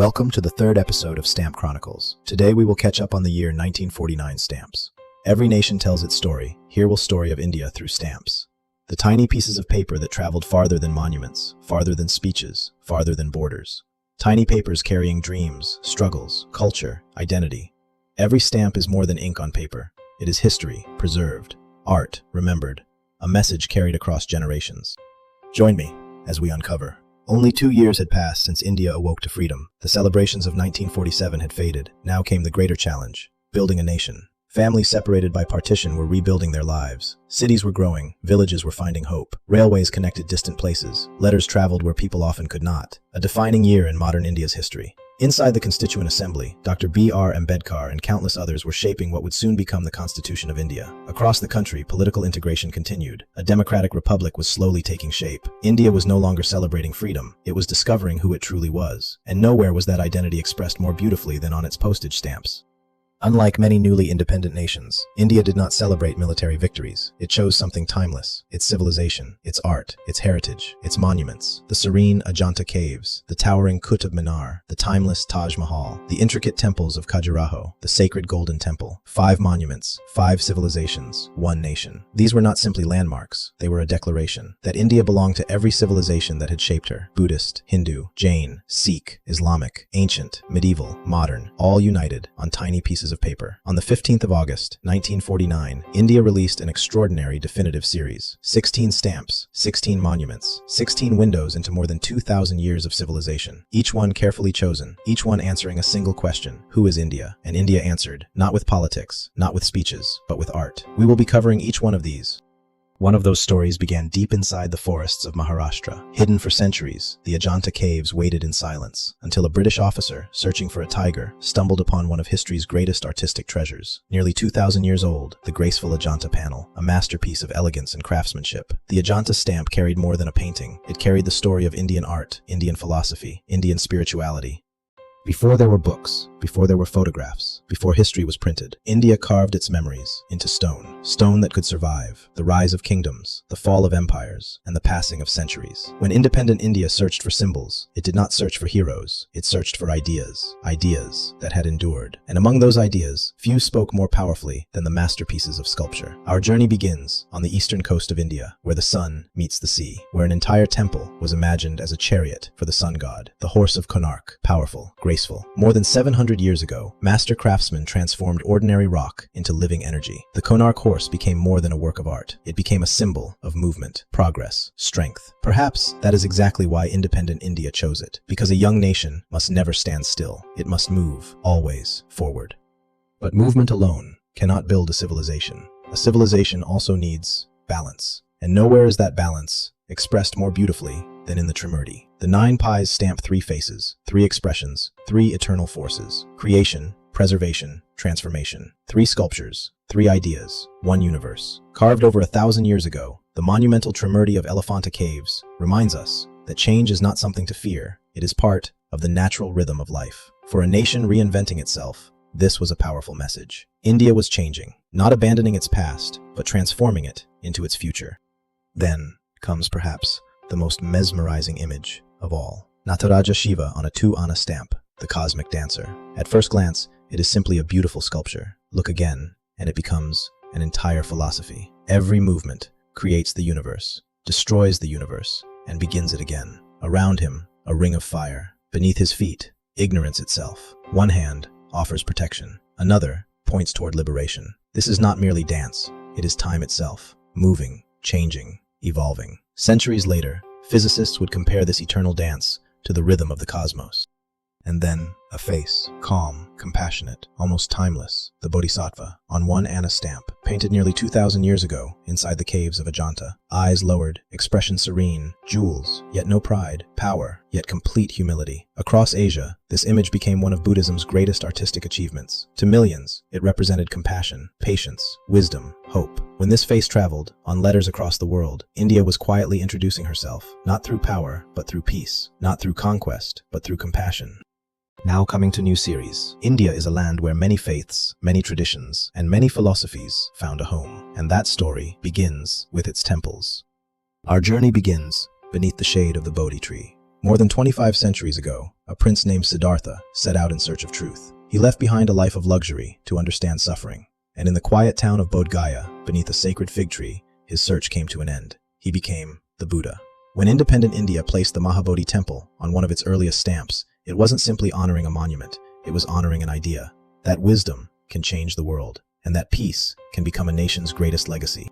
Welcome to the third episode of Stamp Chronicles. Today we will catch up on the year 1949 stamps. Every nation tells its story. Here will story of India through stamps. The tiny pieces of paper that traveled farther than monuments, farther than speeches, farther than borders. Tiny papers carrying dreams, struggles, culture, identity. Every stamp is more than ink on paper. It is history, preserved, art, remembered, a message carried across generations. Join me as we uncover. Only 2 years had passed since India awoke to freedom. The celebrations of 1947 had faded. Now came the greater challenge, building a nation. Families separated by partition were rebuilding their lives. Cities were growing, villages were finding hope. Railways connected distant places. Letters traveled where people often could not. A defining year in modern India's history. Inside the Constituent Assembly, Dr. B.R. Ambedkar and countless others were shaping what would soon become the Constitution of India. Across the country, political integration continued. A democratic republic was slowly taking shape. India was no longer celebrating freedom. It was discovering who it truly was. And nowhere was that identity expressed more beautifully than on its postage stamps. Unlike many newly independent nations, India did not celebrate military victories. It chose something timeless: its civilization, its art, its heritage, its monuments. The serene Ajanta caves, the towering Qutub Minar, the timeless Taj Mahal, the intricate temples of Khajuraho, the sacred Golden Temple. 5 monuments, 5 civilizations, 1 nation. These were not simply landmarks. They were a declaration that India belonged to every civilization that had shaped her. Buddhist, Hindu, Jain, Sikh, Islamic, ancient, medieval, modern, all united on tiny pieces of paper. On the 15th of August, 1949, India released an extraordinary definitive series. 16 stamps, 16 monuments, 16 windows into more than 2,000 years of civilization. Each one carefully chosen, each one answering a single question: who is India? And India answered, not with politics, not with speeches, but with art. We will be covering each one of these. One of those stories began deep inside the forests of Maharashtra. Hidden for centuries, the Ajanta caves waited in silence, until a British officer, searching for a tiger, stumbled upon one of history's greatest artistic treasures. Nearly 2,000 years old, the graceful Ajanta panel, a masterpiece of elegance and craftsmanship. The Ajanta stamp carried more than a painting. It carried the story of Indian art, Indian philosophy, Indian spirituality. Before there were books, before there were photographs, before history was printed, India carved its memories into stone. Stone that could survive the rise of kingdoms, the fall of empires, and the passing of centuries. When independent India searched for symbols, it did not search for heroes. It searched for ideas. Ideas that had endured. And among those ideas, few spoke more powerfully than the masterpieces of sculpture. Our journey begins on the eastern coast of India, where the sun meets the sea, where an entire temple was imagined as a chariot for the sun god, the horse of Konark, powerful, graceful. More than 700 years ago, master craftsmen transformed ordinary rock into living energy. The Konark horse became more than a work of art. It became a symbol of movement, progress, strength. Perhaps that is exactly why independent India chose it, because a young nation must never stand still. It must move, always, forward. But movement alone cannot build a civilization. A civilization also needs balance. And nowhere is that balance expressed more beautifully than in the Trimurti. The 9 pies stamp 3 faces, 3 expressions, 3 eternal forces: creation, preservation, transformation. 3 sculptures, 3 ideas, 1 universe. Carved over 1,000 years ago, the monumental Trimurti of Elephanta Caves reminds us that change is not something to fear. It is part of the natural rhythm of life. For a nation reinventing itself, this was a powerful message. India was changing, not abandoning its past, but transforming it into its future. Then comes perhaps the most mesmerizing image of all. Nataraja Shiva on a 2-ana stamp, the cosmic dancer. At first glance, it is simply a beautiful sculpture. Look again, and it becomes an entire philosophy. Every movement creates the universe, destroys the universe, and begins it again. Around him, a ring of fire. Beneath his feet, ignorance itself. One hand offers protection. Another points toward liberation. This is not merely dance. It is time itself, moving, changing, evolving. Centuries later, physicists would compare this eternal dance to the rhythm of the cosmos. And then, a face, calm, compassionate, almost timeless, the Bodhisattva, on 1-ana stamp, painted nearly 2,000 years ago inside the caves of Ajanta. Eyes lowered, expression serene, jewels, yet no pride, power, yet complete humility. Across Asia, this image became one of Buddhism's greatest artistic achievements. To millions, it represented compassion, patience, wisdom, hope. When this face traveled, on letters across the world, India was quietly introducing herself, not through power, but through peace, not through conquest, but through compassion. Now coming to new series. India is a land where many faiths, many traditions, and many philosophies found a home. And that story begins with its temples. Our journey begins beneath the shade of the Bodhi tree. More than 25 centuries ago, a prince named Siddhartha set out in search of truth. He left behind a life of luxury to understand suffering, and in the quiet town of Bodh Gaya, beneath a sacred fig tree, his search came to an end. He became the Buddha. When independent India placed the Mahabodhi Temple on one of its earliest stamps, it wasn't simply honoring a monument, it was honoring an idea. That wisdom can change the world, and that peace can become a nation's greatest legacy.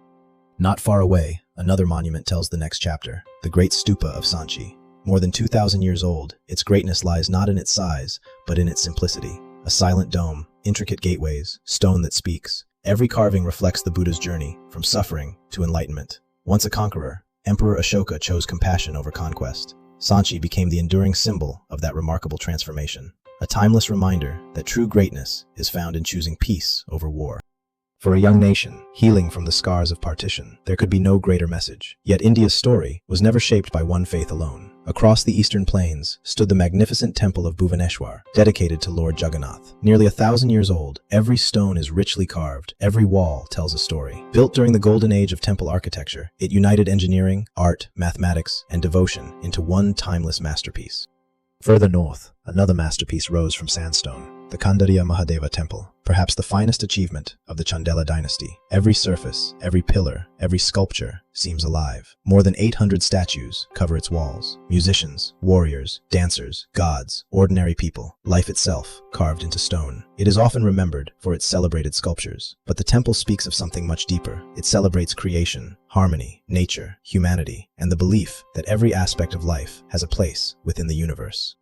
Not far away, another monument tells the next chapter, the Great Stupa of Sanchi. More than 2,000 years old, its greatness lies not in its size, but in its simplicity. A silent dome, intricate gateways, stone that speaks. Every carving reflects the Buddha's journey, from suffering to enlightenment. Once a conqueror, Emperor Ashoka chose compassion over conquest. Sanchi became the enduring symbol of that remarkable transformation. A timeless reminder that true greatness is found in choosing peace over war. For a young nation, healing from the scars of partition, there could be no greater message. Yet India's story was never shaped by one faith alone. Across the eastern plains stood the magnificent temple of Bhuvaneshwar, dedicated to Lord Jagannath. Nearly 1,000 years old, every stone is richly carved, every wall tells a story. Built during the golden age of temple architecture, it united engineering, art, mathematics, and devotion into one timeless masterpiece. Further north, another masterpiece rose from sandstone, the Kandariya Mahadeva Temple, perhaps the finest achievement of the Chandela dynasty. Every surface, every pillar, every sculpture seems alive. More than 800 statues cover its walls. Musicians, warriors, dancers, gods, ordinary people, life itself carved into stone. It is often remembered for its celebrated sculptures, but the temple speaks of something much deeper. It celebrates creation, harmony, nature, humanity, and the belief that every aspect of life has a place within the universe.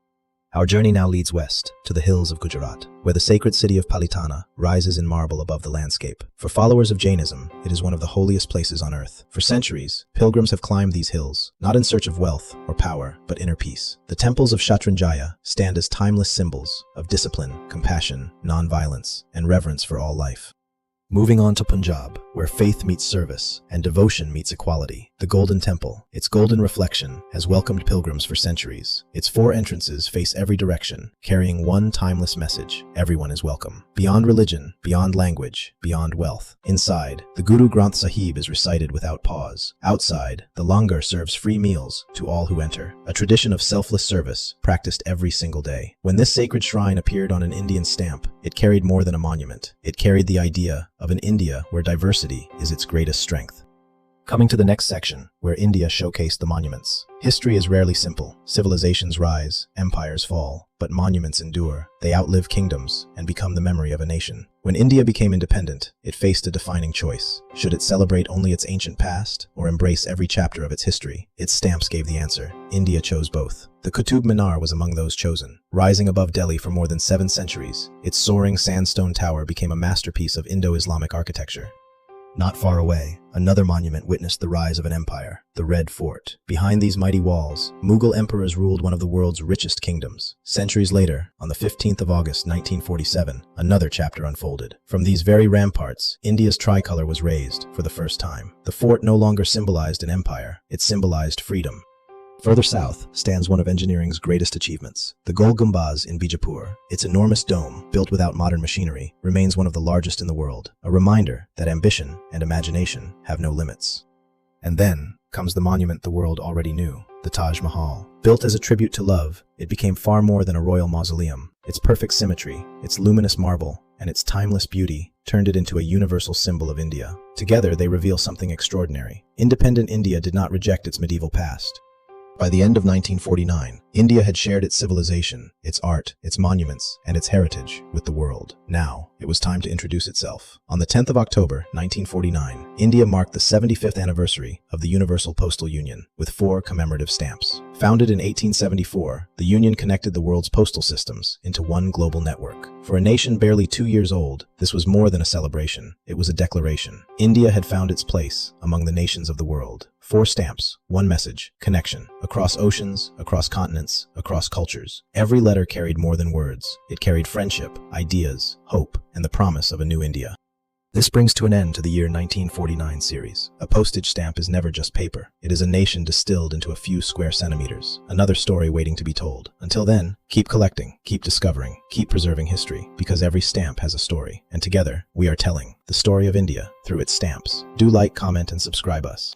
Our journey now leads west, to the hills of Gujarat, where the sacred city of Palitana rises in marble above the landscape. For followers of Jainism, it is one of the holiest places on earth. For centuries, pilgrims have climbed these hills, not in search of wealth or power, but inner peace. The temples of Shatranjaya stand as timeless symbols of discipline, compassion, non-violence, and reverence for all life. Moving on to Punjab, where faith meets service and devotion meets equality, the Golden Temple, its golden reflection, has welcomed pilgrims for centuries. Its 4 entrances face every direction, carrying one timeless message: everyone is welcome. Beyond religion, beyond language, beyond wealth. Inside, the Guru Granth Sahib is recited without pause. Outside, the langar serves free meals to all who enter, a tradition of selfless service practiced every single day. When this sacred shrine appeared on an Indian stamp, it carried more than a monument. It carried the idea of an India where diversity is its greatest strength. Coming to the next section, where India showcased the monuments. History is rarely simple. Civilizations rise, empires fall, but monuments endure. They outlive kingdoms and become the memory of a nation. When India became independent, it faced a defining choice. Should it celebrate only its ancient past, or embrace every chapter of its history? Its stamps gave the answer. India chose both. The Qutub Minar was among those chosen. Rising above Delhi for more than 7 centuries, its soaring sandstone tower became a masterpiece of Indo-Islamic architecture. Not far away, another monument witnessed the rise of an empire, the Red Fort. Behind these mighty walls, Mughal emperors ruled one of the world's richest kingdoms. Centuries later, on the 15th of August 1947, another chapter unfolded. From these very ramparts, India's tricolor was raised for the first time. The fort no longer symbolized an empire, it symbolized freedom. Further south stands one of engineering's greatest achievements, the Gol Gumbaz in Bijapur. Its enormous dome, built without modern machinery, remains one of the largest in the world, a reminder that ambition and imagination have no limits. And then comes the monument the world already knew, the Taj Mahal. Built as a tribute to love, it became far more than a royal mausoleum. Its perfect symmetry, its luminous marble, and its timeless beauty turned it into a universal symbol of India. Together, they reveal something extraordinary. Independent India did not reject its medieval past. By the end of 1949, India had shared its civilization, its art, its monuments, and its heritage with the world. Now, it was time to introduce itself. On the 10th of October, 1949, India marked the 75th anniversary of the Universal Postal Union with 4 commemorative stamps. Founded in 1874, the Union connected the world's postal systems into one global network. For a nation barely 2 years old, this was more than a celebration. It was a declaration. India had found its place among the nations of the world. 4 stamps, 1 message, connection, across oceans, across continents, across cultures. Every letter carried more than words. It carried friendship, ideas, hope, and the promise of a new India. This brings to an end to the year 1949 series. A postage stamp is never just paper. It is a nation distilled into a few square centimeters. Another story waiting to be told. Until then, keep collecting, keep discovering, keep preserving history, because every stamp has a story. And together, we are telling the story of India through its stamps. Do like, comment, and subscribe us.